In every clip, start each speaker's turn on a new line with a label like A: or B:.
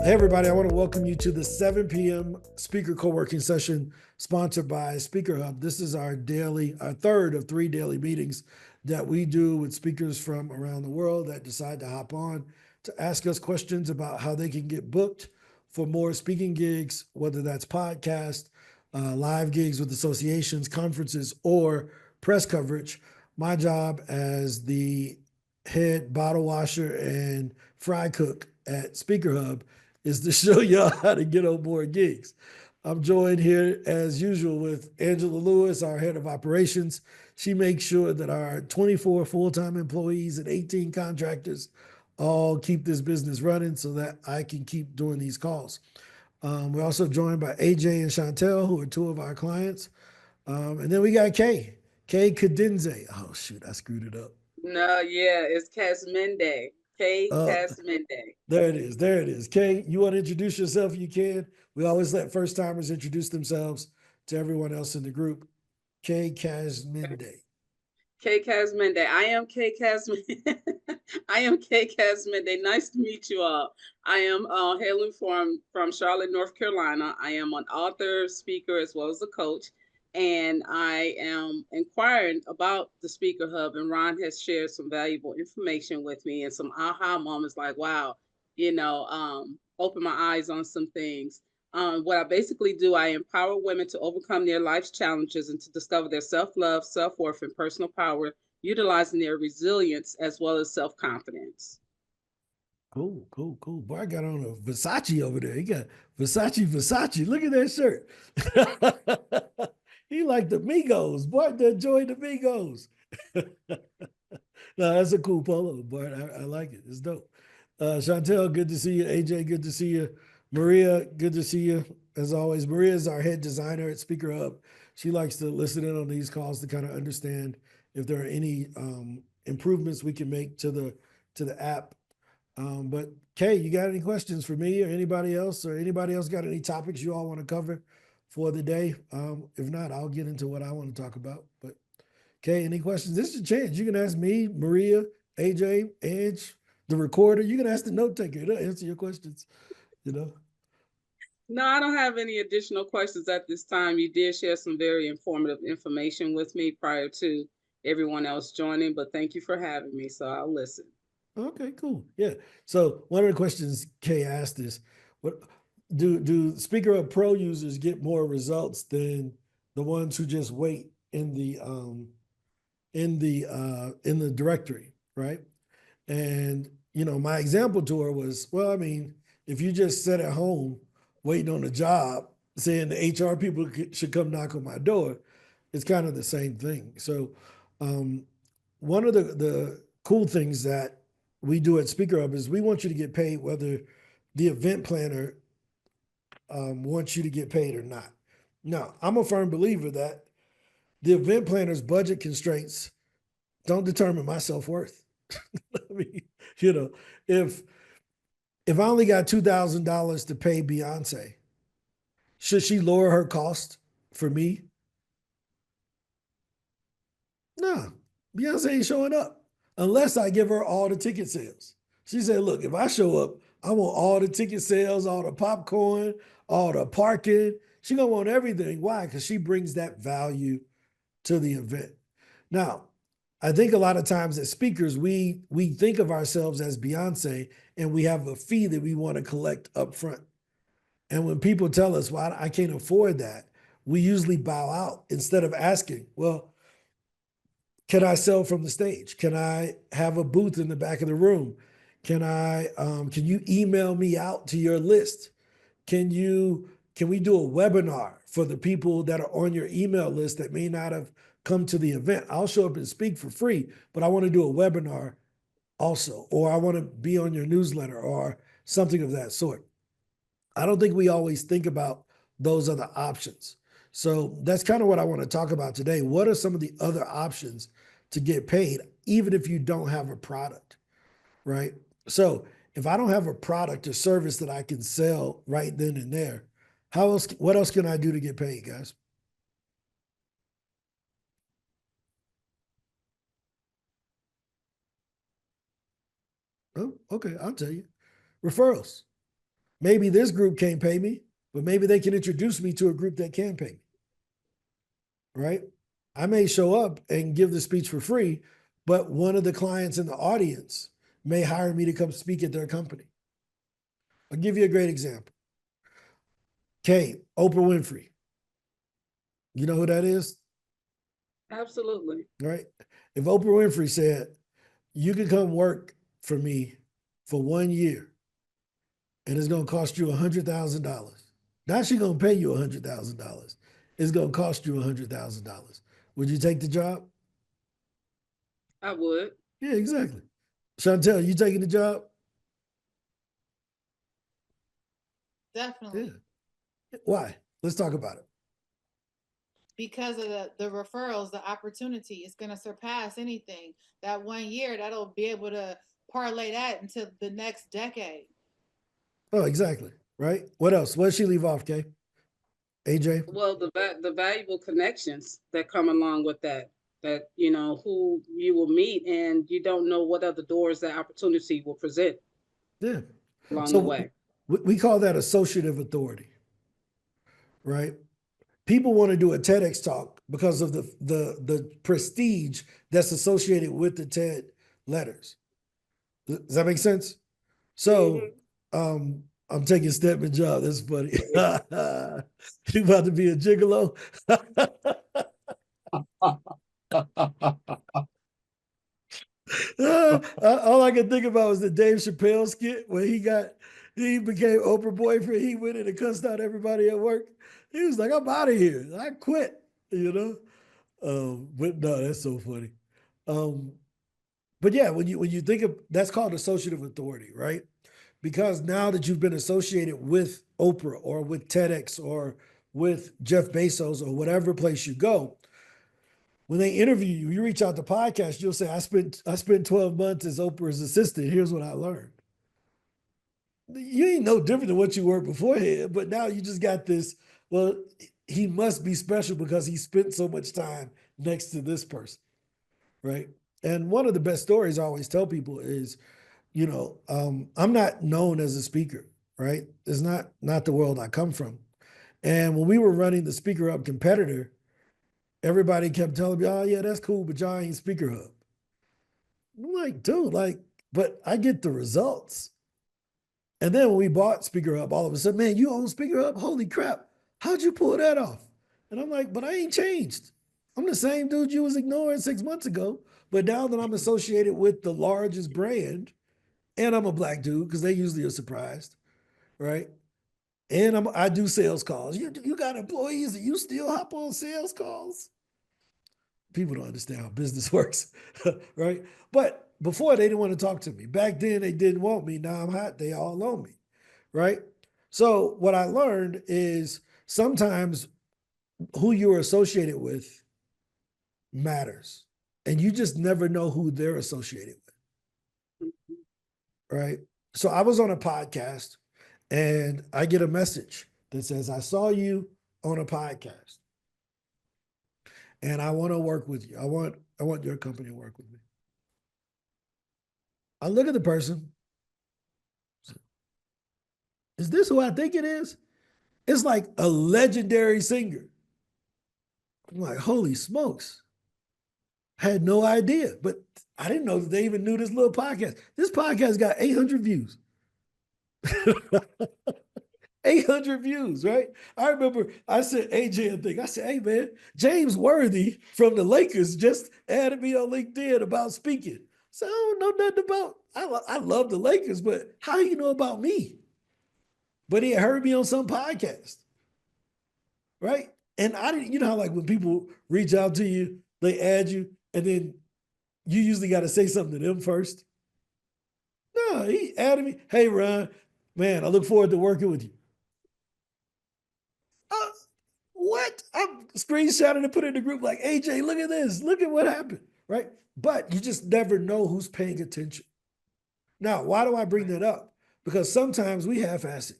A: Hey, everybody, I want to welcome you to the 7 p.m. speaker co-working session sponsored by Speaker Hub. This is our third of 3 daily meetings that we do with speakers from around the world that decide to hop on to ask us questions about how they can get booked for more speaking gigs, whether that's podcast, live gigs with associations, conferences, or press coverage. My job as the head bottle washer and fry cook at Speaker Hub is to show y'all how to get on board gigs. I'm joined here as usual with Angela Lewis, our head of operations. She makes sure that our 24 full-time employees and 18 contractors all keep this business running so that I can keep doing these calls. We're also joined by AJ and Chantel, who are two of our clients. And then we got Kay Cadenze. Oh, shoot, I screwed it up.
B: No, yeah, it's Casmende. K
A: Uh,
B: Casmende.
A: There it is. There it is. Kay, you want to introduce yourself? You can. We always let first timers introduce themselves to everyone else in the group. Kay Casminde.
B: K Casmende. I am K Casmende. I am K Casmende. Nice to meet you all. I am hailing from Charlotte, North Carolina. I am an author, speaker, as well as a coach. And I am inquiring about the Speaker Hub. And Ron has shared some valuable information with me and some aha moments like, wow, open my eyes on some things. What I basically do, I empower women to overcome their life's challenges and to discover their self love, self worth, and personal power, utilizing their resilience as well as self confidence.
A: Cool, cool, cool. Boy, I got on a Versace over there. He got Versace. Look at that shirt. He like the Migos. Boy, the joy the Migos. No, that's a cool polo, boy. I like it. It's dope. Chantel, good to see you. AJ, good to see you. Maria, good to see you. As always, Maria is our head designer at Speaker Hub. She likes to listen in on these calls to kind of understand if there are any improvements we can make to the app. But Kay, you got any questions for me or anybody else, or anybody else got any topics you all want to cover for the day? If not, I'll get into what I want to talk about. But Kay, any questions? This is a chance. You can ask me, Maria, AJ, Edge, the recorder. You can ask the note taker. They'll answer your questions. You know.
B: No, I don't have any additional questions at this time. You did share some very informative information with me prior to everyone else joining, but thank you for having me. So I'll listen.
A: Okay, cool. Yeah. So one of the questions Kay asked is, what do Speaker Up Pro users get more results than the ones who just wait in the directory, right? And my example to her was, well, I mean, if you just sit at home waiting on a job, saying the HR people should come knock on my door, it's kind of the same thing. So, um, one of the cool things that we do at Speaker Hub is we want you to get paid whether the event planner wants you to get paid or not. Now, I'm a firm believer that the event planner's budget constraints don't determine my self worth. I mean, you know, if if I only got $2,000 to pay Beyonce, should she lower her cost for me? No, Beyonce ain't showing up unless I give her all the ticket sales. She said, look, if I show up, I want all the ticket sales, all the popcorn, all the parking. She gonna want everything. Why? Because she brings that value to the event. Now, I think a lot of times as speakers, we think of ourselves as Beyonce and we have a fee that we want to collect up front. And when people tell us, well, I can't afford that, we usually bow out instead of asking, well, can I sell from the stage? Can I have a booth in the back of the room? Can you email me out to your list? Can we do a webinar for the people that are on your email list that may not have come to the event? I'll show up and speak for free, but I want to do a webinar also, or I want to be on your newsletter or something of that sort. I don't think we always think about those other options. So that's kind of what I want to talk about today. What are some of the other options to get paid, even if you don't have a product, right? So if I don't have a product or service that I can sell right then and there, what else can I do to get paid, guys? Oh, okay, I'll tell you. Referrals. Maybe this group can't pay me, but maybe they can introduce me to a group that can pay me. Right? I may show up and give the speech for free, but one of the clients in the audience may hire me to come speak at their company. I'll give you a great example. Kate, Oprah Winfrey. You know who that is?
B: Absolutely.
A: Right? If Oprah Winfrey said, you can come work for me for 1 year and it's going to cost you $100,000. Now she's going to pay you $100,000. It's going to cost you $100,000. Would you take the job?
B: I would.
A: Yeah, exactly. Chantel, you taking the job?
C: Definitely.
A: Yeah. Why? Let's talk about it.
C: Because of the referrals, the opportunity is going to surpass anything. That 1 year, that'll be able to parlay that into the next decade.
A: Oh, exactly. Right. What else? What did she leave off, Kay? AJ?
B: Well, the valuable connections that come along with that, you know, who you will meet, and you don't know what other doors that opportunity will present
A: Yeah.
B: along the
A: So
B: way.
A: we call that associative authority, right? People want to do a TEDx talk because of the prestige that's associated with the TED letters. Does that make sense? So I'm taking Stedman's job. That's funny. You about to be a gigolo? All I can think about was the Dave Chappelle skit where he became Oprah boyfriend. He went in and cussed out everybody at work. He was like, I'm out of here. I quit, you know? But no, that's so funny. But yeah, when you think of, that's called associative authority, right? Because now that you've been associated with Oprah or with TEDx or with Jeff Bezos or whatever place you go, when they interview you, you reach out to podcast, you'll say, I spent 12 months as Oprah's assistant. Here's what I learned. You ain't no different than what you were beforehand, but now you just got this, well, he must be special because he spent so much time next to this person, right? And one of the best stories I always tell people is, I'm not known as a speaker, right? It's not the world I come from. And when we were running the Speaker Hub competitor, everybody kept telling me, oh yeah, that's cool, but y'all ain't Speaker Hub. I'm like, dude, but I get the results. And then when we bought Speaker Hub, all of a sudden, man, you own Speaker Hub? Holy crap. How'd you pull that off? And I'm like, but I ain't changed. I'm the same dude you was ignoring 6 months ago. But now that I'm associated with the largest brand, and I'm a black dude, because they usually are surprised, right? And I do sales calls. You got employees and you still hop on sales calls? People don't understand how business works, right? But before they didn't want to talk to me. Back then they didn't want me. Now I'm hot. They all on me, right? So what I learned is sometimes who you're associated with matters, and you just never know who they're associated with, right? So I was on a podcast, and I get a message that says, "I saw you on a podcast, and I want to work with you. I want your company to work with me." I look at the person. Is this who I think it is? It's like a legendary singer. I'm like, holy smokes. Had no idea, but I didn't know that they even knew this little podcast. This podcast got 800 views. 800 views, right? I remember I sent AJ a thing. I said, hey, man, James Worthy from the Lakers just added me on LinkedIn about speaking. So I don't know nothing about, I love the Lakers, but how you know about me? But he had heard me on some podcast, right? And I didn't, how like when people reach out to you, they add you, and then you usually got to say something to them first. No, he added me. Hey, Ron, man, I look forward to working with you. What? I'm screenshotting and put it in the group like, AJ, look at this. Look at what happened, right? But you just never know who's paying attention. Now, why do I bring that up? Because sometimes we half-ass it.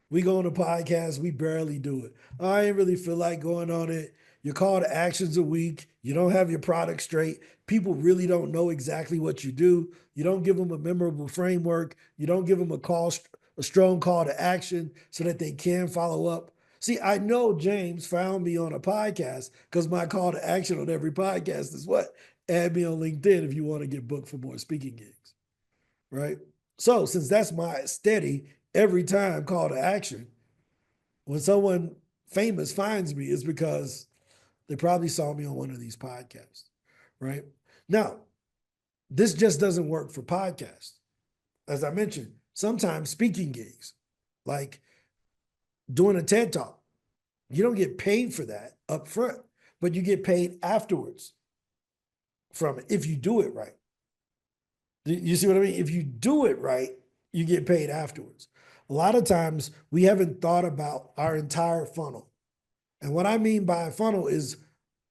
A: We go on a podcast, we barely do it. I ain't really feel like going on it. Your call to actions are weak. You don't have your product straight. People really don't know exactly what you do. You don't give them a memorable framework. You don't give them a a strong call to action so that they can follow up. See, I know James found me on a podcast because my call to action on every podcast is what? Add me on LinkedIn if you want to get booked for more speaking gigs, right? So since that's my steady every time call to action, when someone famous finds me, it's because they probably saw me on one of these podcasts, right? Now, this just doesn't work for podcasts. As I mentioned, sometimes speaking gigs, like doing a TED Talk, you don't get paid for that up front, but you get paid afterwards from it if you do it right. You see what I mean? If you do it right, you get paid afterwards. A lot of times we haven't thought about our entire funnel. And what I mean by a funnel is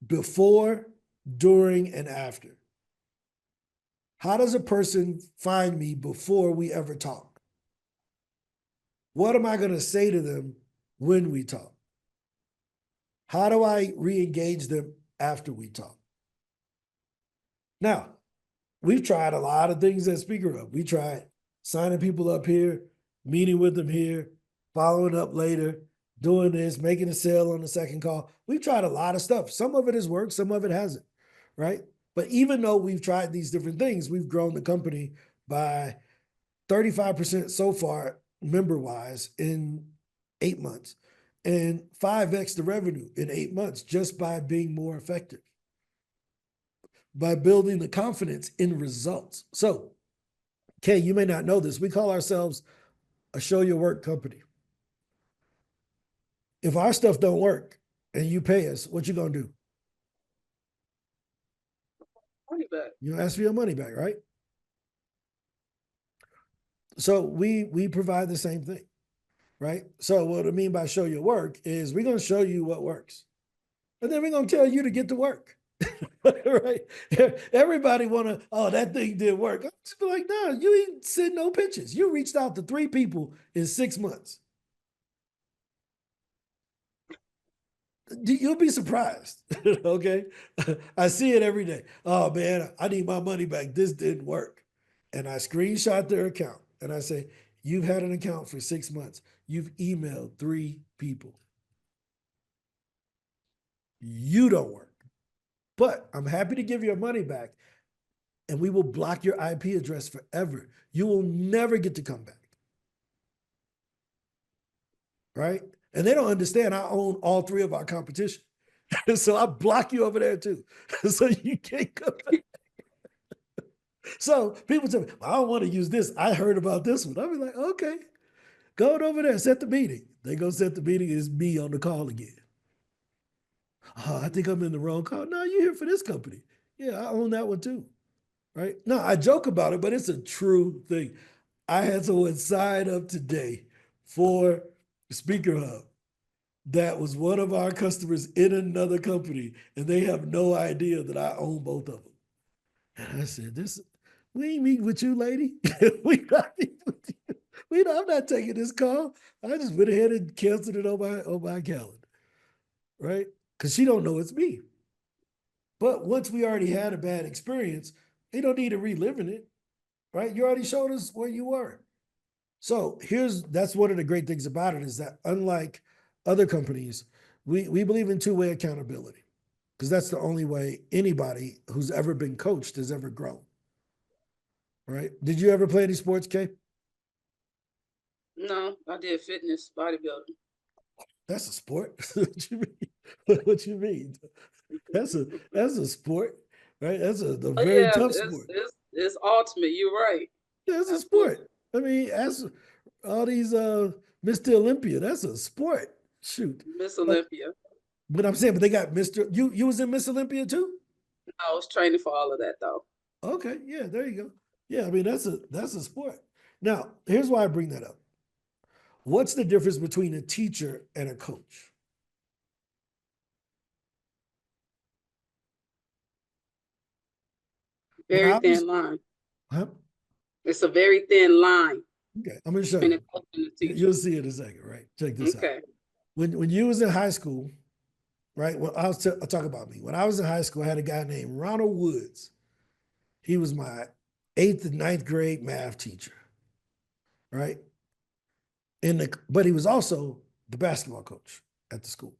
A: before, during, and after. How does a person find me before we ever talk? What am I going to say to them when we talk? How do I re-engage them after we talk? Now, we've tried a lot of things at Speaker Hub. We tried signing people up here, meeting with them here, following up later, doing this, making a sale on the second call. We've tried a lot of stuff. Some of it has worked, some of it hasn't, right? But even though we've tried these different things, we've grown the company by 35% so far, member-wise, in 8 months, and 5x the revenue in 8 months just by being more effective, by building the confidence in results. So, Kay, you may not know this. We call ourselves a show your work company. If our stuff don't work and you pay us, what you gonna do?
B: Money back.
A: You ask for your money back, right? So we provide the same thing, right? So what I mean by show your work is we're gonna show you what works, and then we're gonna tell you to get to work. Right? Everybody wanna, oh, that thing did work. I'm just like, no, you ain't sent no pictures. You reached out to 3 people in 6 months. You'll be surprised. Okay. I see it every day. Oh man, I need my money back. This didn't work. And I screenshot their account and I say, you've had an account for 6 months. You've emailed 3 people. You don't work. But I'm happy to give your money back. And we will block your IP address forever. You will never get to come back. Right? And they don't understand I own all 3 of our competition. So I block you over there too. So you can't come back. So people tell me, well, I don't want to use this. I heard about this one. I'll be like, okay, go over there, set the meeting. They go set the meeting. It's me on the call again. Oh, I think I'm in the wrong call. No, you're here for this company. Yeah, I own that one too. Right? No, I joke about it, but it's a true thing. I had someone sign up today for Speaker Hub that was one of our customers in another company, and they have no idea that I own both of them. And I said, we ain't meeting with you, lady. we not meeting with you. I'm not taking this call. I just went ahead and canceled it on my calendar, right? Because she don't know it's me. But once we already had a bad experience, they don't need to reliving it, right? You already showed us where you were. So that's one of the great things about it is that unlike other companies, we believe in two-way accountability because that's the only way anybody who's ever been coached has ever grown, right? Did you ever play any sports, Kay?
B: No, I did fitness, bodybuilding.
A: That's a sport. What you mean? What you mean? That's a sport, right? That's a very tough sport.
B: It's ultimate. You're right.
A: That's a sport. I mean, as all these Mr. Olympia, that's a sport. Shoot.
B: Miss Olympia.
A: But I'm saying, but they got Mr. You was in Miss Olympia too?
B: I was training for all of that though.
A: Okay, yeah, there you go. Yeah, I mean that's a sport. Now, here's why I bring that up. What's the difference between a teacher and a coach?
B: Very thin line.
A: Huh?
B: It's a very thin line.
A: Okay, I'm gonna show you. You'll see it in a second, right? Check this out. When you was in high school, right? Well, I'll talk about me. When I was in high school, I had a guy named Ronald Woods. He was my 8th and 9th grade math teacher, right? But he was also the basketball coach at the school.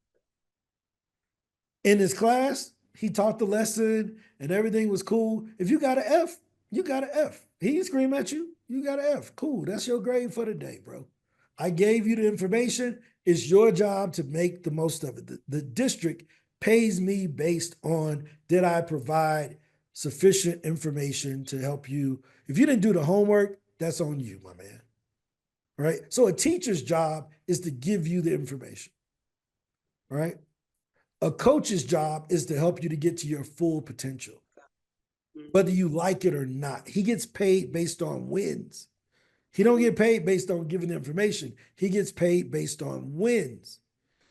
A: In his class, he taught the lesson and everything was cool. If you got an F, you got an F. He didn't scream at you. You got an F. Cool. That's your grade for the day, bro. I gave you the information. It's your job to make the most of it. The district pays me based on, did I provide sufficient information to help you? If you didn't do the homework, that's on you, my man. Right? So a teacher's job is to give you the information. Right? A coach's job is to help you to get to your full potential, whether you like it or not. He gets paid based on wins. He don't get paid based on giving information. He gets paid based on wins.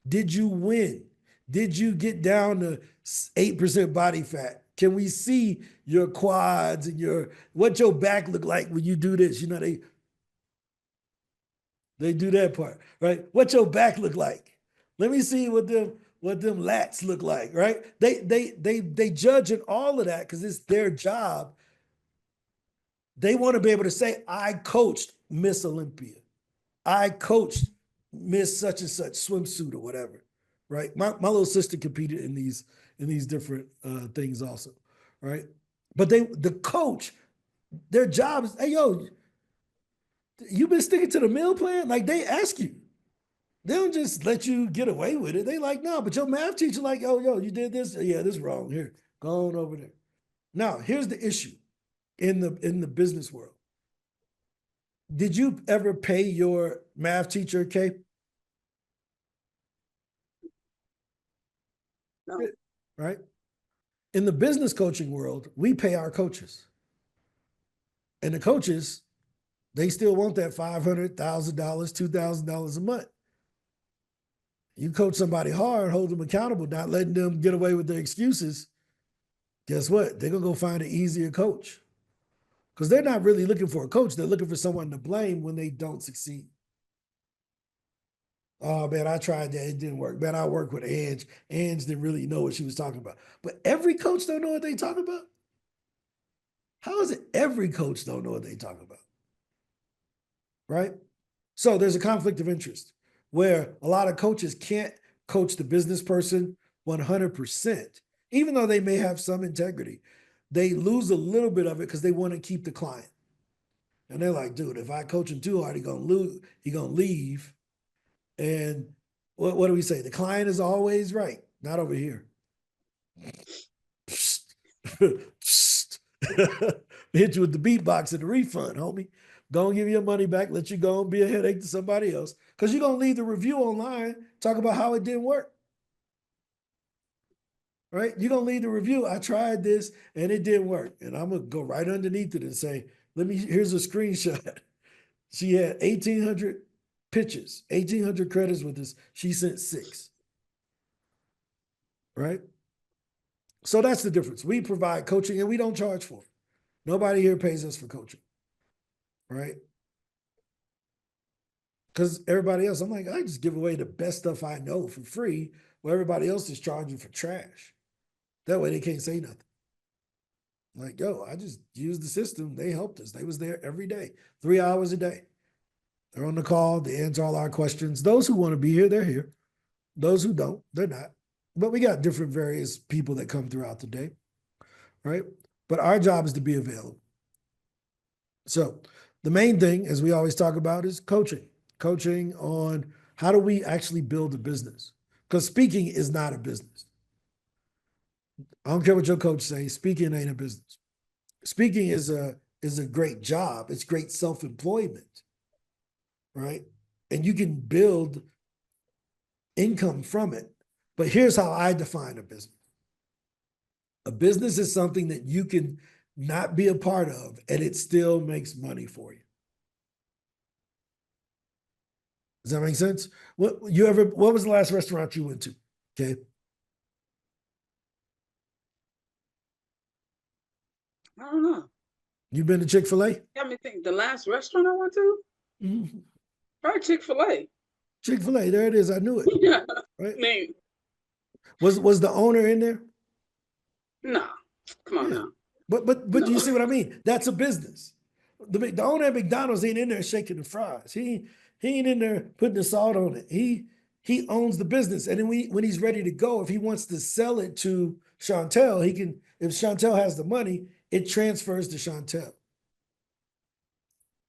A: Did you win? Did you get down to 8% body fat? Can we see your quads and what your back look like when you do this? You know, they do that part, right? What your back look like? Let me see what them lats look like, right? They judge in all of that because it's their job. They want to be able to say, I coached Miss Olympia. I coached Miss such and such swimsuit or whatever, right? My little sister competed in these different things also, right? But the coach, their job is, hey, yo, you been sticking to the meal plan? Like, they ask you. They don't just let you get away with it. They like, no, but your math teacher like, yo, you did this? Yeah, this is wrong. Here, go on over there. Now, here's the issue in the business world. Did you ever pay your math teacher, Kay?
B: No.
A: Right? In the business coaching world, we pay our coaches. And the coaches, they still want that $500,000, $2,000 a month. You coach somebody hard, hold them accountable, not letting them get away with their excuses. Guess what? They're going to go find an easier coach. Because they're not really looking for a coach. They're looking for someone to blame when they don't succeed. Oh, man, I tried that. It didn't work. Man, I worked with Ange. Ange didn't really know what she was talking about. But every coach don't know what they talking about? How is it every coach don't know what they talking about? Right? So there's a conflict of interest where a lot of coaches can't coach the business person 100%, even though they may have some integrity. They lose a little bit of it because they want to keep the client. And they're like, dude, if I coach him too hard, he's going to leave. And what do we say? The client is always right. Not over here. Hit you with the beatbox and the refund, homie. Go and give your money back, let you go and be a headache to somebody else. Because you're going to leave the review online, talk about how it didn't work. Right? You're going to leave the review. I tried this and it didn't work. And I'm going to go right underneath it and say, here's a screenshot. She had 1,800 pitches, 1,800 credits with us. She sent 6. Right? So that's the difference. We provide coaching and we don't charge for it. Nobody here pays us for coaching. Right? Because everybody else, I'm like, I just give away the best stuff I know for free, while everybody else is charging for trash. That way they can't say nothing. Like, yo, I just used the system. They helped us. They was there every day, 3 hours a day. They're on the call. They answer all our questions. Those who want to be here, they're here. Those who don't, they're not. But we got different various people that come throughout the day, right? But our job is to be available. So the main thing, as we always talk about, is coaching. Coaching on how do we actually build a business? Because speaking is not a business. I don't care what your coach says, speaking ain't a business. Speaking is a great job. It's great self-employment, right? And you can build income from it. But here's how I define a business. A business is something that you can not be a part of and it still makes money for you. Does that make sense? What was the last restaurant you went to? Okay.
B: I don't know.
A: You been to Chick-fil-A?
B: Got me think the last restaurant I went to?
A: Mm-hmm.
B: Probably Chick-fil-A.
A: Chick-fil-A, there it is. I knew it.
B: Yeah.
A: Right?
B: Name.
A: Was the owner in there?
B: No. Come on now.
A: But
B: No.
A: you see what I mean? That's a business. The owner at McDonald's ain't in there shaking the fries. He He ain't in there putting the salt on it. He owns the business. And then when he's ready to go, if he wants to sell it to Chantel, he can, if Chantel has the money, it transfers to Chantel.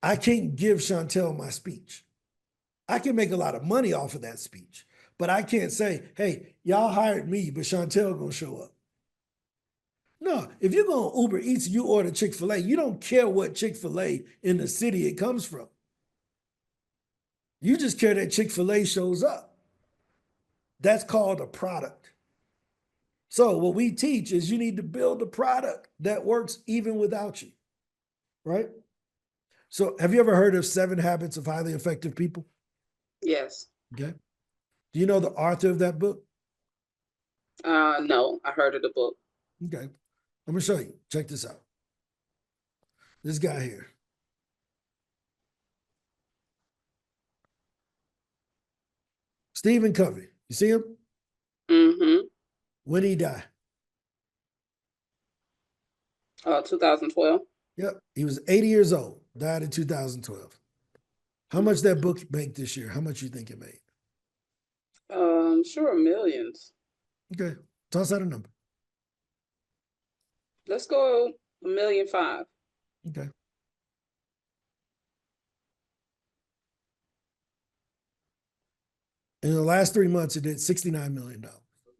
A: I can't give Chantel my speech. I can make a lot of money off of that speech, but I can't say, hey, y'all hired me, but Chantel gonna show up. No, if you're going Uber Eats, you order Chick-fil-A, you don't care what Chick-fil-A in the city it comes from. You just care that Chick-fil-A shows up. That's called a product. So what we teach is you need to build a product that works even without you, right? So have you ever heard of 7 Habits of Highly Effective People?
B: Yes.
A: Okay. Do you know the author of that book?
B: No, I heard of the book.
A: Okay. I'm gonna show you. Check this out. This guy here. Stephen Covey. You see him?
B: Mm-hmm.
A: When he died?
B: 2012.
A: Yep. He was 80 years old. Died in 2012. How much that book make this year? How much you think it made?
B: Sure, millions.
A: Okay. Toss out a number.
B: Let's go 1.5 million.
A: Okay. In the last 3 months, it did $69 million.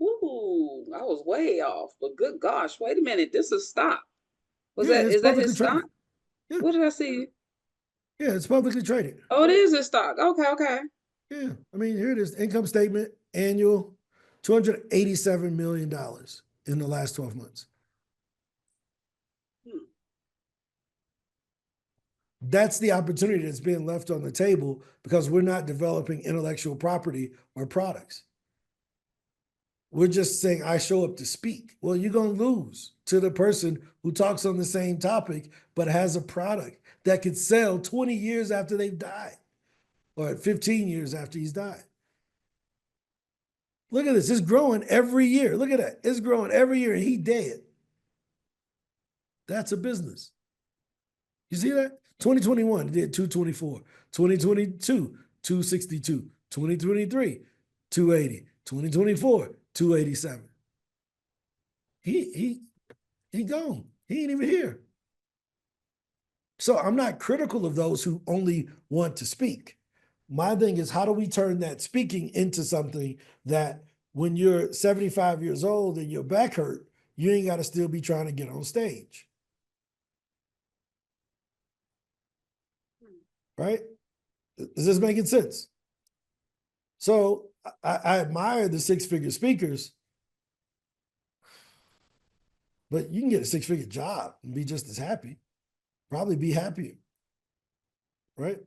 B: Ooh, I was way off. But good gosh, wait a minute. This is stock.
A: It's
B: Is that
A: publicly
B: his stock?
A: traded. Yeah.
B: What did I see?
A: Yeah, it's publicly traded.
B: Oh, it is his stock. Okay.
A: Yeah. I mean, here it is. Income statement, annual, $287 million in the last 12 months. That's the opportunity that's being left on the table because we're not developing intellectual property or products. We're just saying, I show up to speak. Well, you're going to lose to the person who talks on the same topic, but has a product that could sell 20 years after they've died or 15 years after he's died. Look at this. It's growing every year. Look at that. It's growing every year and he dead. That's a business. You see that? 2021, it did 224. 2022, 262. 2023, 280. 2024, 287. He gone. He ain't even here. So I'm not critical of those who only want to speak. My thing is, how do we turn that speaking into something that when you're 75 years old and your back hurt, you ain't got to still be trying to get on stage. Right? Is this making sense? So I admire the 6-figure speakers, but you can get a 6-figure job and be just as happy, probably be happier, right?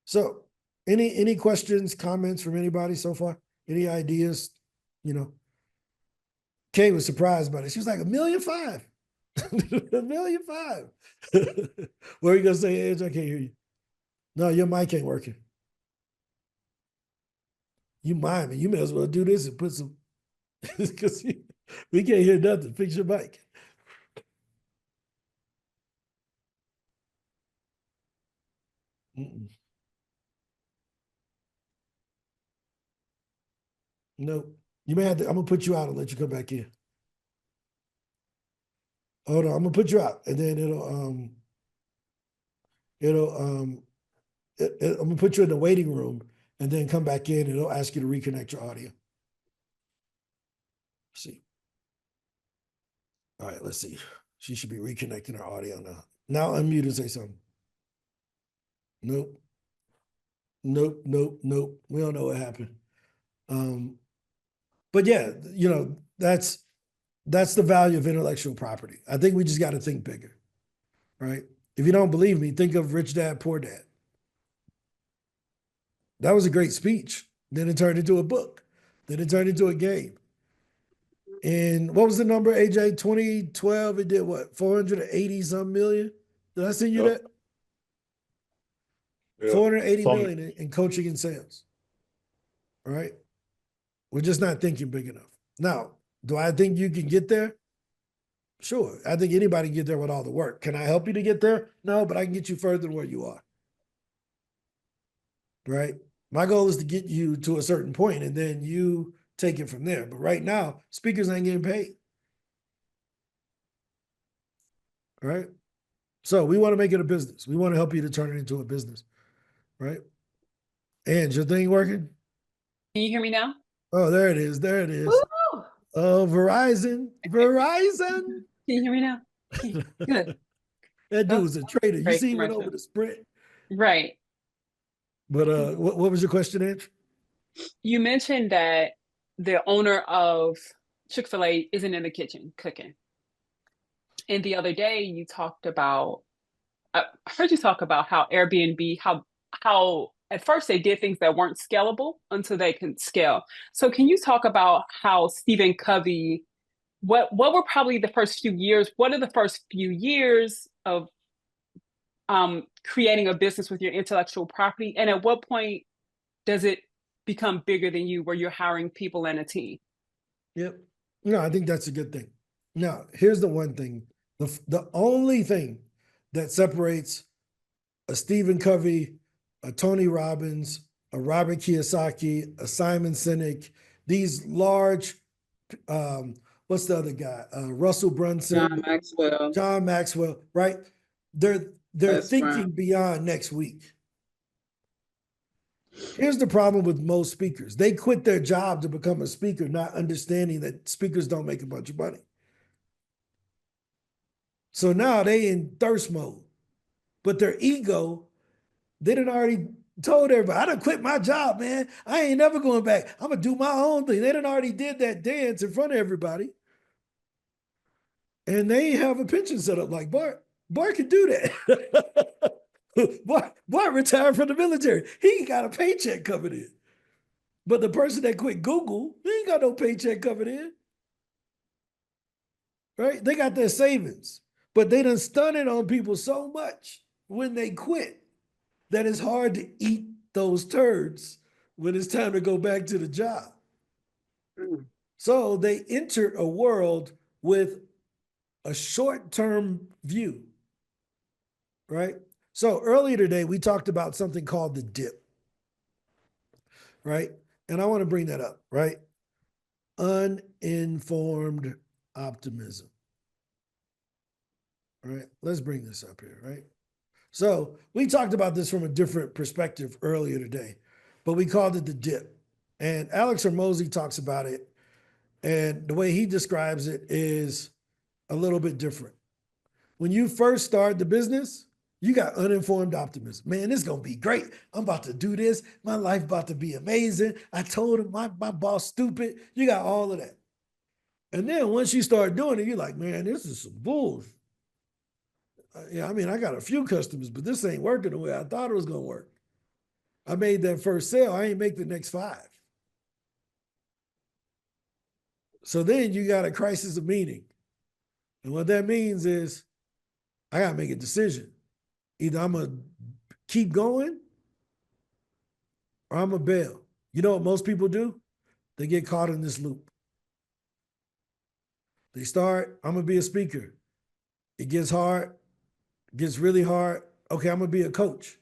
A: So any questions, comments from anybody so far? Any ideas? You know, Kay was surprised by it. She was like, $1.5 million. $1.5 million. What are you gonna say, Edge? I can't hear you. No, your mic ain't working. You mind me? You may as well do this and put some, because we can't hear nothing. Fix your mic. Nope. You may have to, I'm gonna put you out and let you come back in. Hold on, I'm gonna put you out and then I'm gonna put you in the waiting room and then come back in and it'll ask you to reconnect your audio. Let's see. All right, let's see. She should be reconnecting her audio now. Now unmute and say something. Nope. Nope. We don't know what happened. But yeah, you know, that's the value of intellectual property. I think we just got to think bigger, right? If you don't believe me, think of Rich Dad, Poor Dad. That was a great speech. Then it turned into a book. Then it turned into a game. And what was the number, AJ? 2012, it did what? 480 some million? Did I send you that? Yeah. 480 million in coaching and sales. All right. We're just not thinking big enough. Now, do I think you can get there? Sure. I think anybody can get there with all the work. Can I help you to get there? No, but I can get you further than where you are. right? My goal is to get you to a certain point and then you take it from there. But right now, speakers ain't getting paid. Right? So we want to make it a business. We want to help you to turn it into a business. Right? And your thing working?
D: Can you hear me now?
A: Oh, there it is. There it is.
D: Woo!
A: Verizon. Verizon.
D: Can you hear me now? Good.
A: That dude was a trader. You
D: Great
A: see, he went
D: commercial.
A: over the Sprint.
D: Right.
A: But what was your question, Andrew?
D: You mentioned that the owner of Chick-fil-A isn't in the kitchen cooking. And the other day you talked about, I heard you talk about how Airbnb, how at first they did things that weren't scalable until they can scale. So can you talk about how Stephen Covey, what were probably the first few years? What are the first few years of creating a business with your intellectual property? And at what point does it become bigger than you where you're hiring people and a team?
A: Yep. No, I think that's a good thing. Now, here's the one thing. The only thing that separates a Stephen Covey, a Tony Robbins, a Robert Kiyosaki, a Simon Sinek, these large, what's the other guy? Russell Brunson, John Maxwell, right? They're thinking beyond next week. Here's the problem with most speakers. They quit their job to become a speaker, not understanding that speakers don't make a bunch of money. So now they in thirst mode. But their ego, they done already told everybody, I done quit my job, man. I ain't never going back. I'm going to do my own thing. They done already did that dance in front of everybody. And they have a pension set up like Bart. Bart can do that. Bart retired from the military. He got a paycheck coming in. But the person that quit Google, they ain't got no paycheck coming in. Right? They got their savings. But they done stunted on people so much when they quit that it's hard to eat those turds when it's time to go back to the job. So they entered a world with a short-term view, right? So earlier today, we talked about something called the dip, right? And I want to bring that up, right? Uninformed optimism, right? Let's bring this up here, right? So we talked about this from a different perspective earlier today, but we called it the dip. And Alex Hormozy talks about it, and the way he describes it is a little bit different. When you first start the business, you got uninformed optimism. Man, this is going to be great. I'm about to do this. My life about to be amazing. I told him my boss stupid. You got all of that. And then once you start doing it, you're like, man, this is some bull. Yeah, I mean, I got a few customers, but this ain't working the way I thought it was going to work. I made that first sale. I ain't make the next 5. So then you got a crisis of meaning. And what that means is I got to make a decision. Either I'm going to keep going or I'm going to bail. You know what most people do? They get caught in this loop. They start, I'm going to be a speaker. It gets hard, gets really hard. Okay, I'm going to be a coach.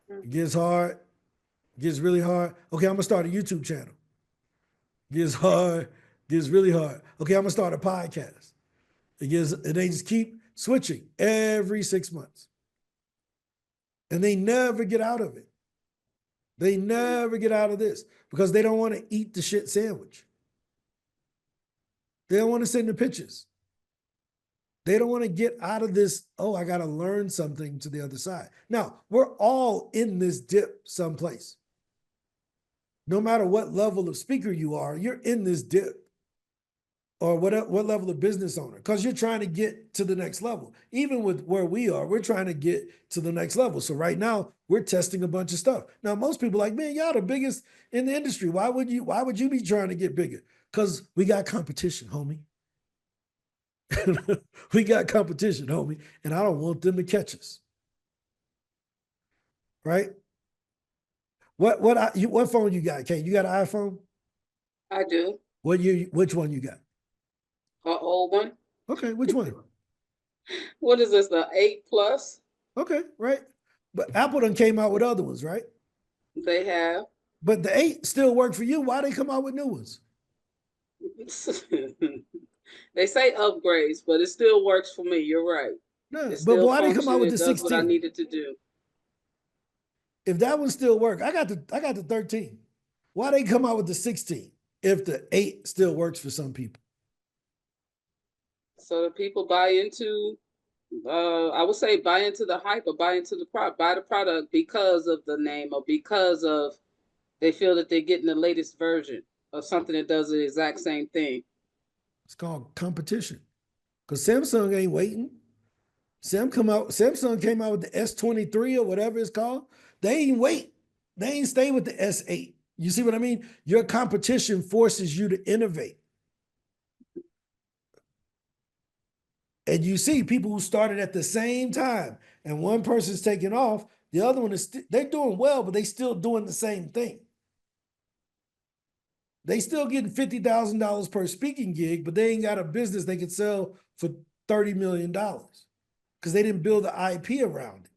A: It gets hard, gets really hard. Okay, I'm going to start a YouTube channel. Gets hard, gets really hard. Okay, I'm going to start a podcast. And they just keep switching every 6 months. And they never get out of it. They never get out of this because they don't want to eat the shit sandwich. They don't want to send the pictures. They don't want to get out of this, oh, I got to learn something to the other side. Now, we're all in this dip someplace. No matter what level of speaker you are, you're in this dip. Or what level of business owner, because you're trying to get to the next level. Even with where we are, we're trying to get to the next level. So right now, we're testing a bunch of stuff. Now, most people are like, man, y'all the biggest in the industry. Why would you be trying to get bigger? Because we got competition, homie. We got competition, homie, and I don't want them to catch us. Right? What phone you got, Kate? You got an iPhone?
B: I do.
A: Which one you got?
B: An old one.
A: Okay, which one?
B: What is this, the 8 Plus?
A: Okay, right. But Apple done came out with other ones, right?
B: They have.
A: But the 8 still work for you. Why they come out with new ones?
B: They say upgrades, but it still works for me. You're right.
A: No,
B: It
A: but
B: still
A: why they come out
B: functions.
A: with the
B: It does what I
A: 16?
B: needed to do.
A: If that one still work, I got the 13. Why they come out with the 16 if the 8 still works for some people?
B: So that people buy into, I would say buy into the hype or buy into the product, buy the product because of the name or because of they feel that they're getting the latest version of something that does the exact same thing.
A: It's called competition. Because Samsung ain't waiting. Samsung came out with the S23 or whatever it's called. They ain't wait. They ain't stay with the S8. You see what I mean? Your competition forces you to innovate. And you see people who started at the same time, and one person's taking off, the other one is they're doing well, but they still doing the same thing. They still getting $50,000 per speaking gig, but they ain't got a business they could sell for $30 million because they didn't build the IP around it.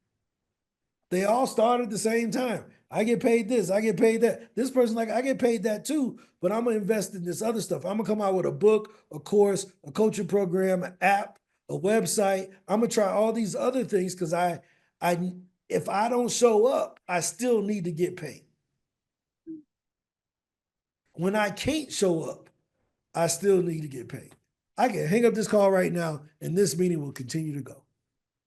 A: They all started at the same time. I get paid this, I get paid that. This person like, I get paid that too, but I'm gonna invest in this other stuff. I'm gonna come out with a book, a course, a coaching program, an app, a website. I'm gonna try all these other things because if I don't show up, I still need to get paid. When I can't show up, I still need to get paid. I can hang up this call right now and this meeting will continue to go.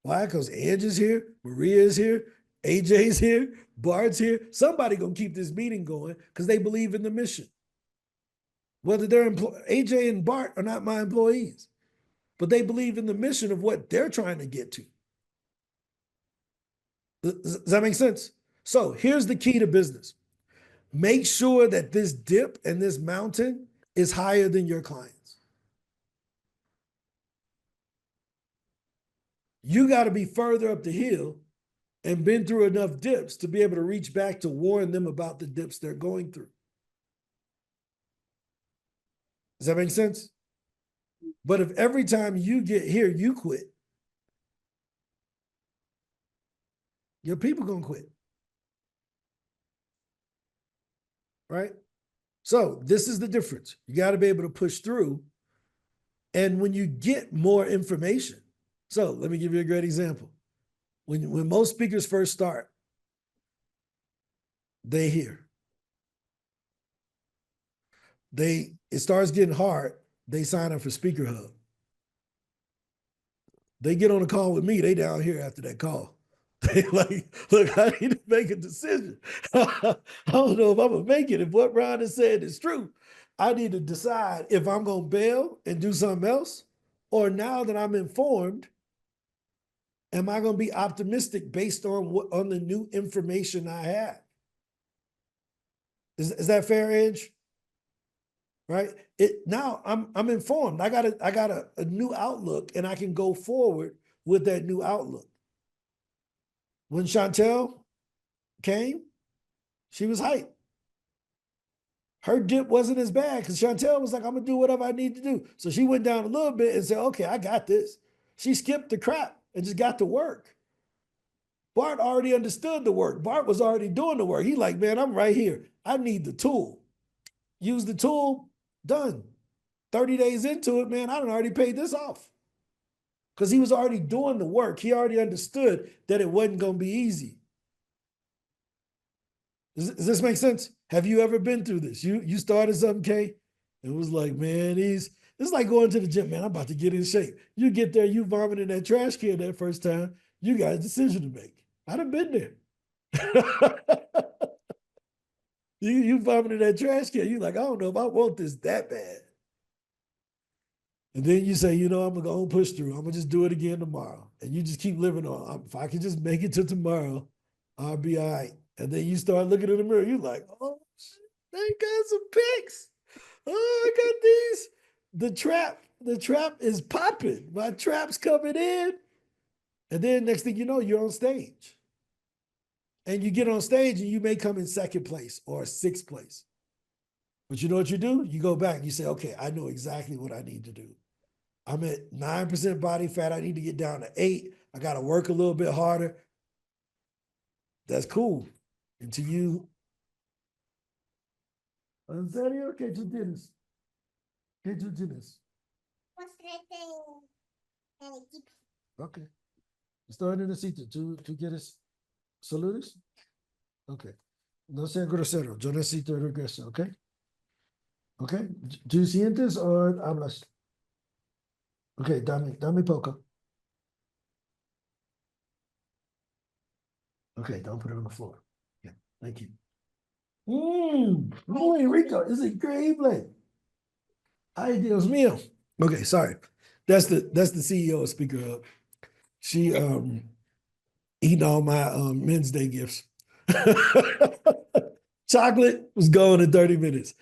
A: Why? Because Angie's here, Maria's here, AJ's here, Bart's here. Somebody gonna keep this meeting going because they believe in the mission. Whether they're AJ and Bart are not my employees, but they believe in the mission of what they're trying to get to. Does that make sense? So here's the key to business. Make sure that this dip and this mountain is higher than your clients. You got to be further up the hill and been through enough dips to be able to reach back to warn them about the dips they're going through. Does that make sense? But if every time you get here, you quit, your people gonna quit. Right? So this is the difference. You got to be able to push through. And when you get more information, so let me give you a great example. When most speakers first start, they hear. It starts getting hard, they sign up for Speaker Hub. They get on a call with me, they down here after that call. They like, look, I need to make a decision. I don't know if I'm gonna make it. If what Ron has said is true, I need to decide if I'm gonna bail and do something else, or now that I'm informed, am I gonna be optimistic based on the new information I have? Is that fair, Edge? Right? Now I'm informed. I got a new outlook, and I can go forward with that new outlook. When Chantel came, she was hyped. Her dip wasn't as bad because Chantel was like, I'm gonna do whatever I need to do. So she went down a little bit and said, okay, I got this. She skipped the crap and just got to work. Bart already understood the work. Bart was already doing the work. He like, man, I'm right here. I need the tool. Use the tool, done. 30 days into it, man, I done already paid this off. Because he was already doing the work. He already understood that it wasn't going to be easy. Does this make sense? Have you ever been through this? You started something, Kay? It was like, man, it's like going to the gym, man, I'm about to get in shape. You get there, you vomit in that trash can that first time, you got a decision to make. I done been there. You vomit in that trash can, you like, I don't know if I want this that bad. And then you say, you know, I'm gonna push through. I'm gonna just do it again tomorrow. And you just keep living on. If I can just make it to tomorrow, I'll be all right. And then you start looking in the mirror. You're like, oh, shit, I got some pics. Oh, I got these. The trap is popping. My trap's coming in. And then next thing you know, you're on stage. And you get on stage and you may come in second place or sixth place. But you know what you do? You go back and you say, okay, I know exactly what I need to do. I'm at 9% body fat. I need to get down to 8. I got to work a little bit harder. That's cool. Until you. ¿En serio? ¿Qué tú tienes? ¿Qué tú tienes? Ok. Estoy necesito. ¿Tú quieres saludos? Ok. No seas grosero. Yo necesito regreso, ¿ok? ¿Ok? ¿Tú sientes o hablas? Ok, dame poco. Okay, don't put it on the floor. Yeah, thank you. Muy rico. Es increíble. Ay, Dios mío. Okay, sorry. That's the CEO of Speaker Up. She eating all my men's day gifts. Chocolate was gone in 30 minutes.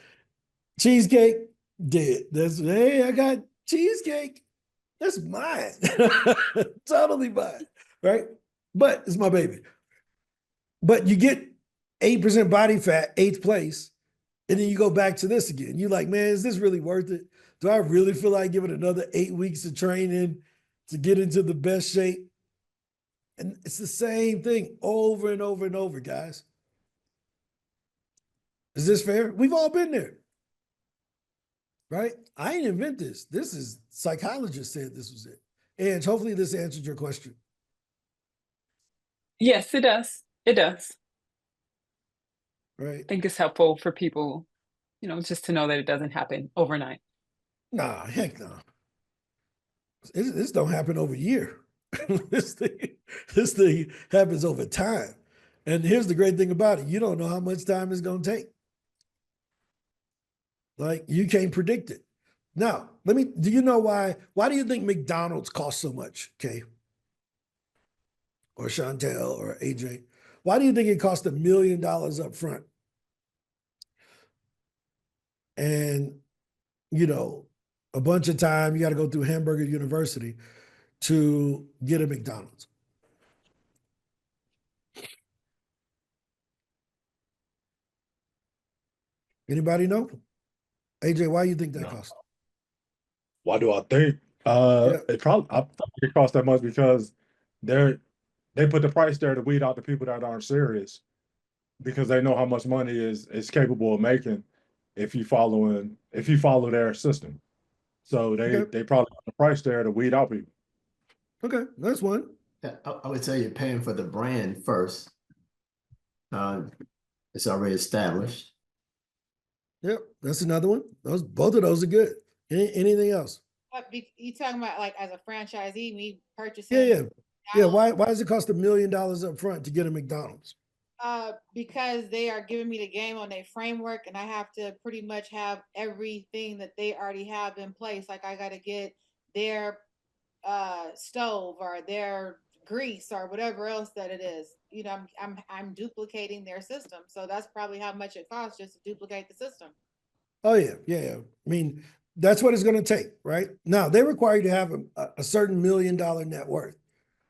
A: Cheesecake, dead. That's hey, I got cheesecake. That's mine. Totally mine, right? But it's my baby. But you get 8% body fat, eighth place, and then you go back to this again. You're like, man, is this really worth it? Do I really feel like giving another 8 weeks of training to get into the best shape? And it's the same thing over and over and over, guys. Is this fair? We've all been there, right? I didn't invent this. This is psychologists said this was it. And hopefully this answered your question.
D: Yes, it does. It does.
A: Right.
D: I think it's helpful for people, just to know that it doesn't happen overnight.
A: Nah, heck no. This don't happen over a year. this thing happens over time. And here's the great thing about it. You don't know how much time it's going to take. Like you can't predict it. Now, do you know why do you think McDonald's costs so much, Kay? Or Chantel or AJ? Why do you think it costs $1 million up front? And, a bunch of time, you got to go through Hamburger University to get a McDonald's. Anybody know? AJ, why do you think that costs?
E: Why do I think?
A: Yeah.
E: I think it costs that much because they put the price there to weed out the people that aren't serious because they know how much money is capable of making if you follow their system. So they probably put the price there to weed out people.
A: Okay, that's one.
F: Yeah, I would say you're paying for the brand first. It's already established.
A: Yep, that's another one. Both of those are good. Anything else?
C: You talking about like as a franchisee, me purchasing?
A: Yeah. Why does it cost $1 million up front to get a McDonald's?
C: Because they are giving me the game on their framework, and I have to pretty much have everything that they already have in place. Like I got to get their stove or their grease or whatever else that it is. I'm duplicating their system, so that's probably how much it costs just to duplicate the system.
A: Oh yeah. I mean, that's what it's going to take, right? Now they require you to have a certain $1 million net worth.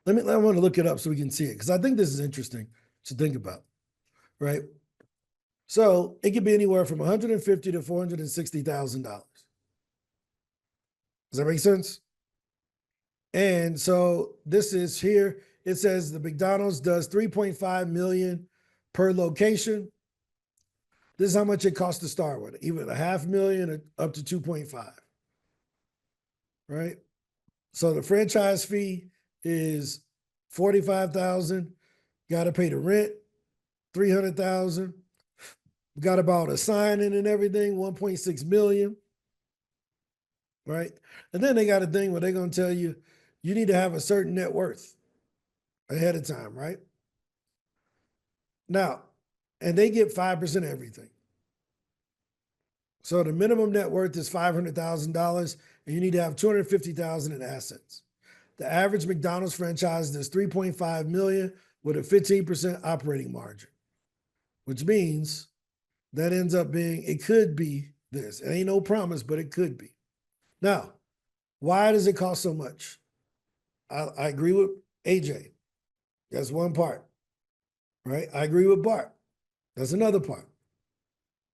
A: I want to look it up so we can see it because I think this is interesting to think about, right? So it could be anywhere from $150,000 to $460,000. Does that make sense? And so this is here. It says the McDonald's does 3.5 million per location. This is how much it costs to start with, even $500,000 up to 2.5. Right? So the franchise fee is 45,000. Got to pay the rent, 300,000. We got about a sign-in and everything, 1.6 million. Right? And then they got a thing where they're going to tell you, you need to have a certain net worth ahead of time, right? Now, and they get 5% of everything. So the minimum net worth is $500,000, and you need to have $250,000 in assets. The average McDonald's franchise does 3.5 million with a 15% operating margin, which means that ends up being, it could be this. It ain't no promise, but it could be. Now, why does it cost so much? I agree with AJ. That's one part, right? I agree with Bart. That's another part.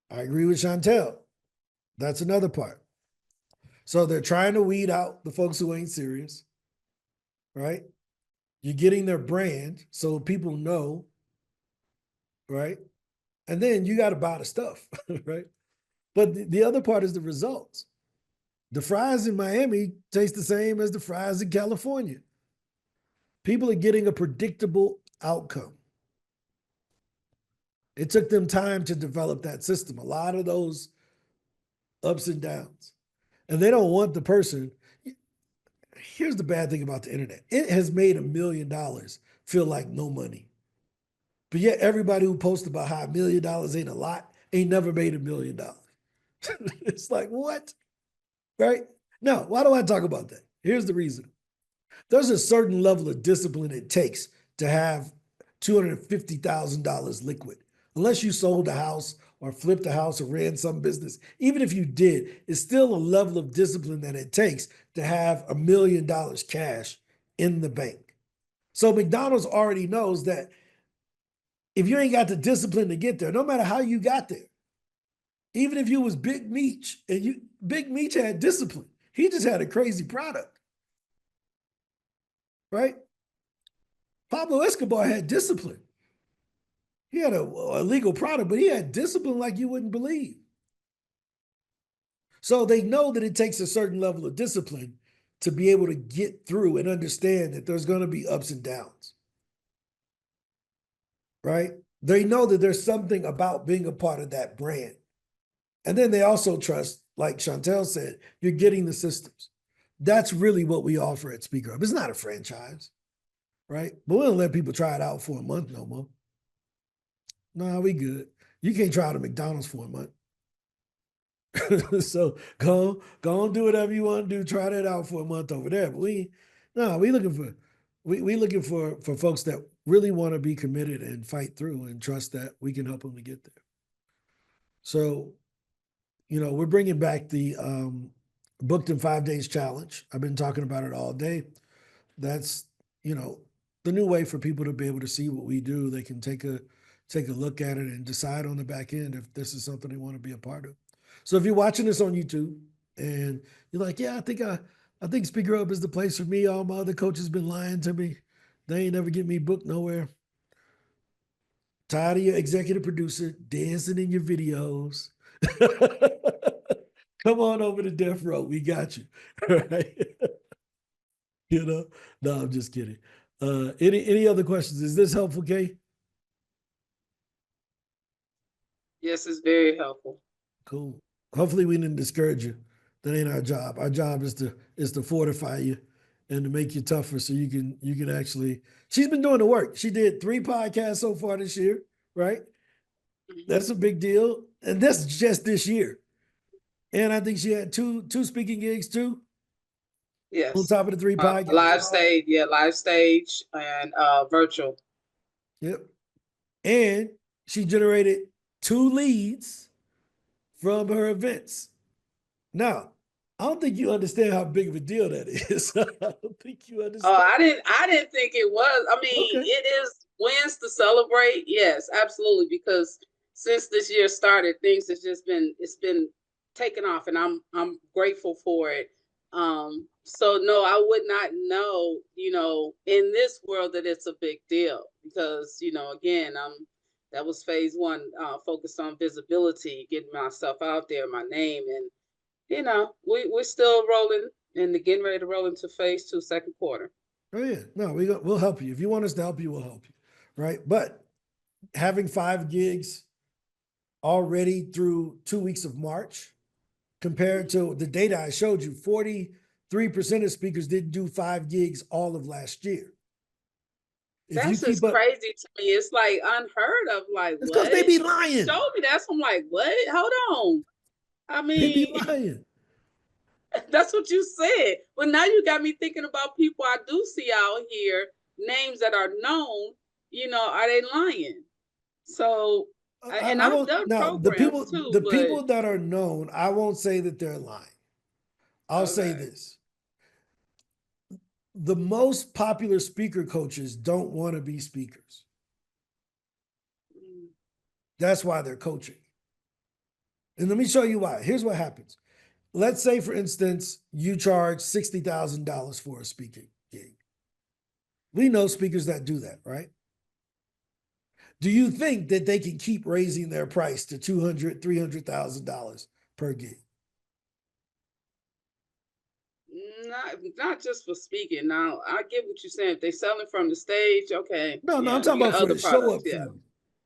A: I agree with Chantel. That's another part. So they're trying to weed out the folks who ain't serious, right? You're getting their brand so people know, right? And then you got to buy the stuff, right? But the other part is the results. The fries in Miami taste the same as the fries in California. People are getting a predictable outcome. It took them time to develop that system. A lot of those ups and downs. And they don't want the person. Here's the bad thing about the internet. It has made $1 million feel like no money. But yet everybody who posts about how $1 million ain't a lot ain't never made $1 million. It's like, what? Right? Now, why do I talk about that? Here's the reason. There's a certain level of discipline it takes to have $250,000 liquid. Unless you sold a house or flipped a house or ran some business, even if you did, it's still a level of discipline that it takes to have $1 million cash in the bank. So McDonald's already knows that if you ain't got the discipline to get there, no matter how you got there, even if you was Big Meech and Big Meech had discipline, he just had a crazy product, right? Pablo Escobar had discipline. He had a legal product, but he had discipline like you wouldn't believe. So they know that it takes a certain level of discipline to be able to get through and understand that there's going to be ups and downs, right? They know that there's something about being a part of that brand. And then they also trust, like Chantel said, you're getting the systems. That's really what we offer at Speaker Up. It's not a franchise, right? But we don't let people try it out for a month no more. No, we good. You can't try out at McDonald's for a month. So go and do whatever you want to do. Try that out for a month over there. But we looking for folks that really want to be committed and fight through and trust that we can help them to get there. So, we're bringing back the Booked in 5 Days challenge. I've been talking about it all day. That's, the new way for people to be able to see what we do. They can take a look at it and decide on the back end if this is something they want to be a part of. So if you're watching this on YouTube and you're like, yeah, I think Speaker Up is the place for me. All my other coaches been lying to me. They ain't never get me booked nowhere. Tired of your executive producer dancing in your videos. Come on over to Death Row. We got you. Right? No, I'm just kidding. Any other questions? Is this helpful, Kay?
B: Yes, it's very helpful.
A: Cool. Hopefully we didn't discourage you. That ain't our job. Our job is to fortify you and to make you tougher so you can actually. She's been doing the work. She did 3 podcasts so far this year, right?
B: Mm-hmm.
A: That's a big deal. And that's just this year. And I think she had two speaking gigs too.
B: Yes.
A: On top of the 3 podcasts.
B: Live stage and virtual.
A: Yep. And she generated 2 leads from her events. Now, I don't think you understand how big of a deal that is. I don't think you understand.
B: Oh, I didn't think it was. I mean,
A: Okay.
B: It is wins to celebrate. Yes, absolutely. Because since this year started, things has just been taken off, and I'm grateful for it. So no, I would not know, in this world that it's a big deal because, again, that was phase 1, focused on visibility, getting myself out there, my name, and we're still rolling and getting ready to roll into phase 2, second quarter.
A: Oh yeah, no, we'll help you. If you want us to help you, we'll help you, right? But having 5 gigs already through 2 weeks of March, compared to the data I showed you, 43% of speakers didn't do 5 gigs all of last year.
B: That's just crazy to me. It's like unheard of. Like,
A: it's
B: what?
A: Because they be lying.
B: Show me that. I'm like, what? Hold on. I mean,
A: they be lying.
B: That's what you said. But now you got me thinking about people I do see out here, names that are known. Are they lying? So, and I've done programs too.
A: The people that are known, I won't say that they're lying. I'll say this. The most popular speaker coaches don't want to be speakers. That's why they're coaching. And let me show you why. Here's what happens. Let's say, for instance, you charge $60,000 for a speaking gig. We know speakers that do that, right? Do you think that they can keep raising their price to $200,000, $300,000 per gig?
B: Not just for speaking. Now, I get what you're saying. If they're selling from the stage, okay.
A: No,
B: yeah,
A: I'm talking
B: you
A: about
B: got
A: for
B: other
A: the show
B: products,
A: up
B: yeah.
A: fee.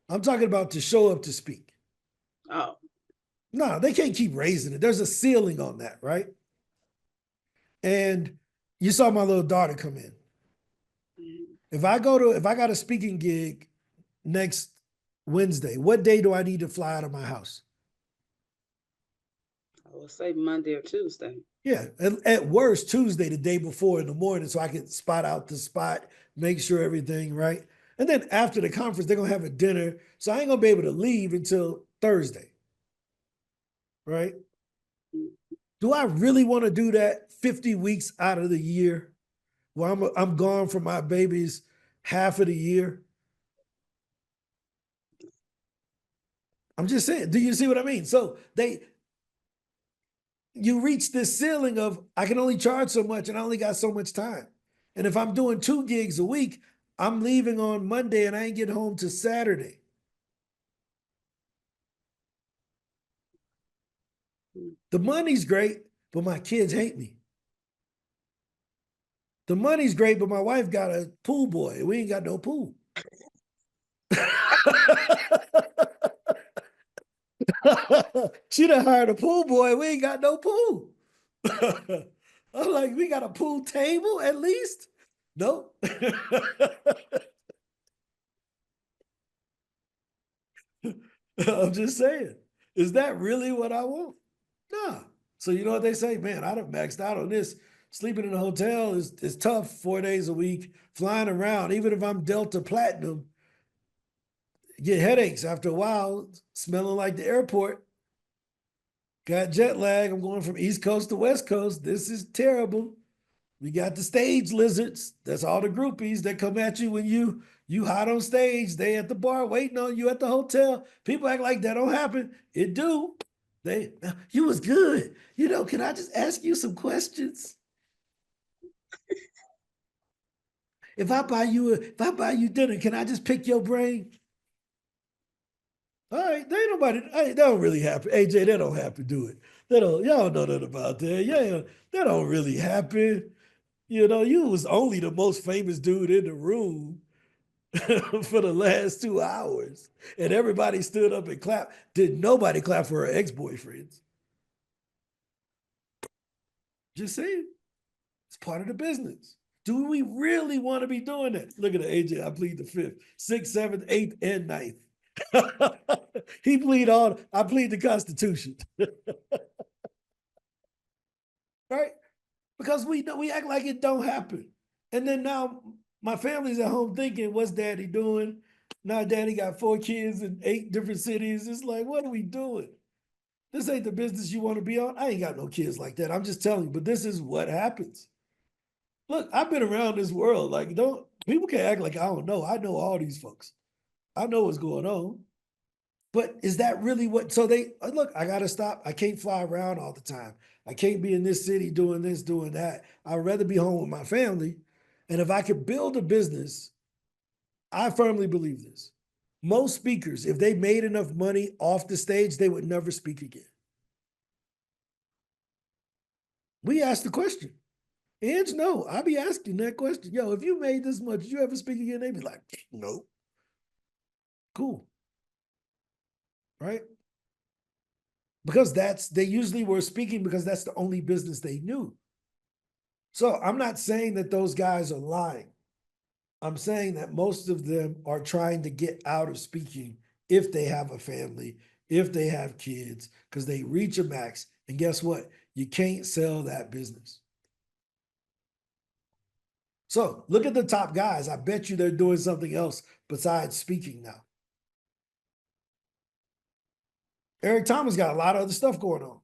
A: I'm talking about to show up to speak.
B: Oh,
A: No, they can't keep raising it. There's a ceiling on that, right? And you saw my little daughter come in.
B: mhm.
A: If I got a speaking gig next Wednesday, what day do I need to fly out of my house?
B: I would say Monday or Tuesday.
A: Yeah, at worst Tuesday, the day before in the morning, so I can spot out the spot, make sure everything right. And then after the conference, they're gonna have a dinner, so I ain't gonna be able to leave until Thursday, right? Do I really want to do that 50 weeks out of the year, where I'm gone from my babies half of the year? I'm just saying. Do you see what I mean? So you reach this ceiling of I can only charge so much and I only got so much time. And if I'm doing 2 gigs a week, I'm leaving on Monday and I ain't getting home till Saturday. The money's great, but my kids hate me. The money's great, but my wife got a pool boy. We ain't got no pool. She done hired a pool boy. We ain't got no pool. I'm like, we got a pool table at least? Nope. I'm just saying. Is that really what I want? Nah. So you know what they say? Man, I done maxed out on this. Sleeping in a hotel is tough 4 days a week. Flying around, even if I'm Delta Platinum, get headaches after a while, smelling like the airport. Got jet lag. I'm going from East Coast to West Coast. This is terrible. We got the stage lizards. That's all the groupies that come at you when you hot on stage. They at the bar waiting on you at the hotel. People act like that don't happen. It do. You was good. You know, can I just ask you some questions? If I buy you dinner, can I just pick your brain? All right, they ain't nobody. Hey, that don't really happen. AJ, that don't happen. Do it. Y'all don't know nothing about that. Yeah, that don't really happen. You know, you was only the most famous dude in the room for the last 2 hours, and everybody stood up and clapped. Did nobody clap for her ex-boyfriends? Just saying, it's part of the business. Do we really want to be doing that? Look at the AJ. I plead the 5th, 6th, 7th, 8th, and 9th. He plead all. I plead the Constitution. Right? Because we act like it don't happen. And then now my family's at home thinking, what's daddy doing? Now daddy got 4 kids in 8 different cities. It's like, what are we doing? This ain't the business you want to be on. I ain't got no kids like that. I'm just telling you, but this is what happens. Look, I've been around this world. Like, people can't act like I don't know. I know all these folks. I know what's going on. But is that really what? So look, I got to stop. I can't fly around all the time. I can't be in this city doing this, doing that. I'd rather be home with my family. And if I could build a business, I firmly believe this. Most speakers, if they made enough money off the stage, they would never speak again. We asked the question. Ange, no, I be asking that question. Yo, if you made this much, you ever speak again? They be like, no. Cool. Right? Because they usually were speaking because that's the only business they knew. So I'm not saying that those guys are lying. I'm saying that most of them are trying to get out of speaking if they have a family, if they have kids, because they reach a max. And guess what? You can't sell that business. So look at the top guys. I bet you they're doing something else besides speaking now. Eric Thomas got a lot of other stuff going on.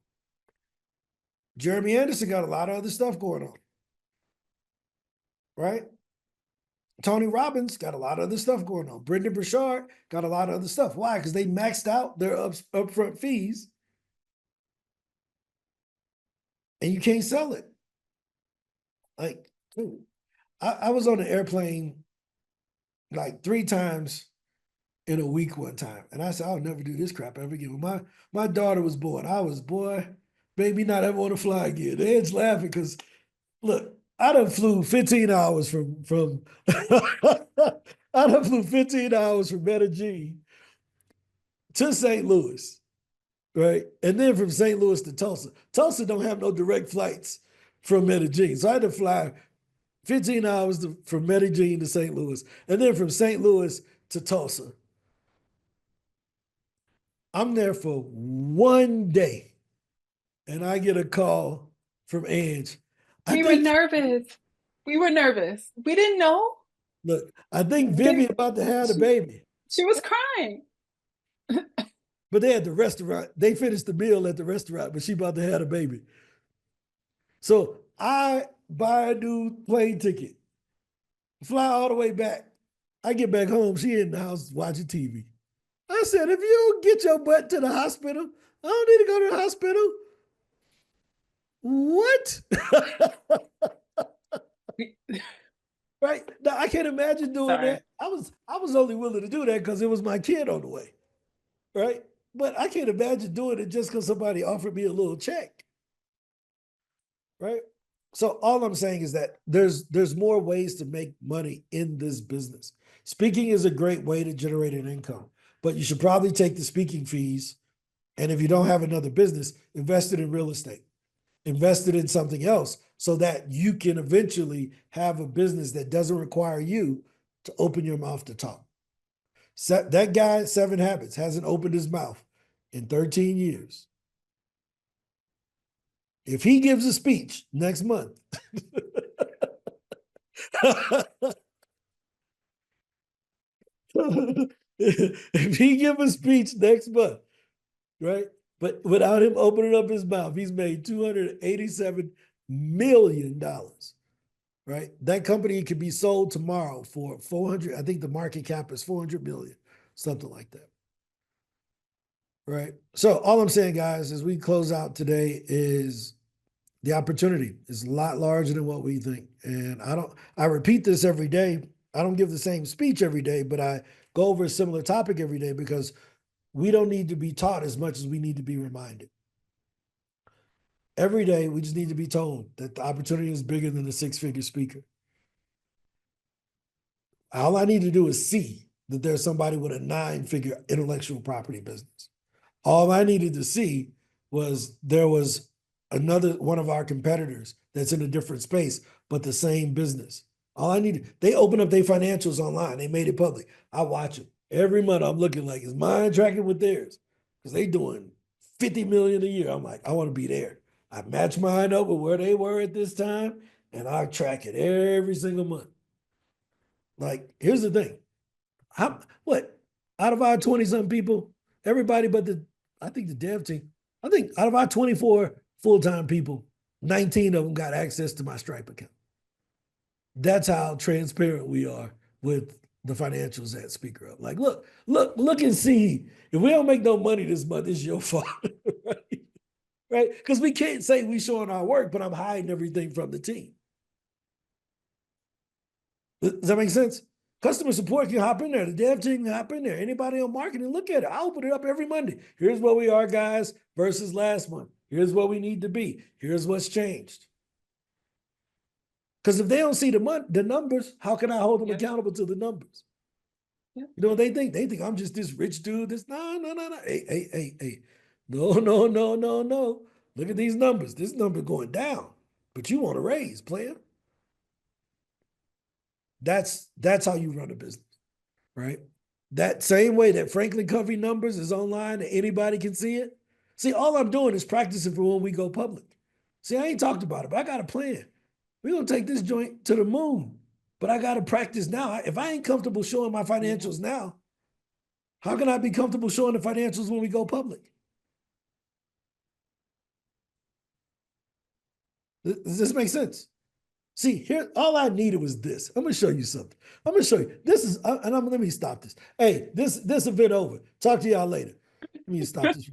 A: Jeremy Anderson got a lot of other stuff going on. Right? Tony Robbins got a lot of other stuff going on. Brendan Burchard got a lot of other stuff. Why? Because they maxed out their upfront fees and you can't sell it. Like, I was on an airplane like 3 times in a week one time. And I said, I'll never do this crap ever again. When my daughter was born, I was, boy, made me not ever want to fly again. Ed's laughing because, look, I done flew 15 hours from I done flew 15 hours from Medellin to St. Louis, right? And then from St. Louis to Tulsa. Tulsa don't have no direct flights from Medellin. So I had to fly 15 hours from Medellin to St. Louis, and then from St. Louis to Tulsa. I'm there for one day, and I get a call from Ange.
D: We were nervous. We were nervous. We didn't know.
A: Look, I think Vivian about to have a baby.
D: She was crying.
A: But they at the restaurant. They finished the meal at the restaurant, but she about to have a baby. So I buy a new plane ticket, fly all the way back. I get back home. She in the house watching TV. I said, if you don't get your butt to the hospital, I don't need to go to the hospital. What? Right? Now, I can't imagine doing that. I was only willing to do that because it was my kid on the way. Right? But I can't imagine doing it just because somebody offered me a little check. Right? So all I'm saying is that there's more ways to make money in this business. Speaking is a great way to generate an income, but you should probably take the speaking fees. And if you don't have another business, invest it in real estate, invest it in something else so that you can eventually have a business that doesn't require you to open your mouth to talk. That guy, 7 Habits, hasn't opened his mouth in 13 years. If he gives a speech next month, if he give a speech next month, right? But without him opening up his mouth, he's made $287 million, right? That company could be sold tomorrow for 400. I think the market cap is 400 million, something like that. Right. So all I'm saying, guys, as we close out today is the opportunity is a lot larger than what we think. And I repeat this every day. I don't give the same speech every day, but I go over a similar topic every day because we don't need to be taught as much as we need to be reminded. Every day, we just need to be told that the opportunity is bigger than the 6-figure speaker. All I need to do is see that there's somebody with a 9-figure intellectual property business. All I needed to see was there was another one of our competitors that's in a different space, but the same business. All I needed, they opened up their financials online. They made it public. I watch them. Every month I'm looking like, is mine tracking with theirs? Because they doing 50 million a year. I'm like, I want to be there. I match mine up with where they were at this time, and I track it every single month. Like, here's the thing. Out of our 20-something people, everybody but I think the dev team, I think out of our 24 full-time people, 19 of them got access to my Stripe account. That's how transparent we are with the financials at Speaker Up. Like, look and see. If we don't make no money this month, it's your fault, right? Right? Because we can't say we showing our work, but I'm hiding everything from the team. Does that make sense? Customer support can hop in there. The dev team can hop in there. Anybody on marketing, look at it. I open it up every Monday. Here's where we are, guys, versus last month. Here's where we need to be. Here's what's changed. Because if they don't see the numbers, how can I hold them accountable to the numbers? You know what they think? They think I'm just this rich dude. No. Hey. No. Look at these numbers. This number going down, but you want to raise, player. That's how you run a business, right? That same way that Franklin Covey numbers is online and anybody can see it. See, all I'm doing is practicing for when we go public. See, I ain't talked about it, but I got a plan. We're going to take this joint to the moon, but I got to practice now. If I ain't comfortable showing my financials now, how can I be comfortable showing the financials when we go public? Does this make sense? See, here, all I needed was this. I'm going to show you something. I'm going to show you. This is, let me stop this. Hey, this event over. Talk to y'all later. Let me stop this.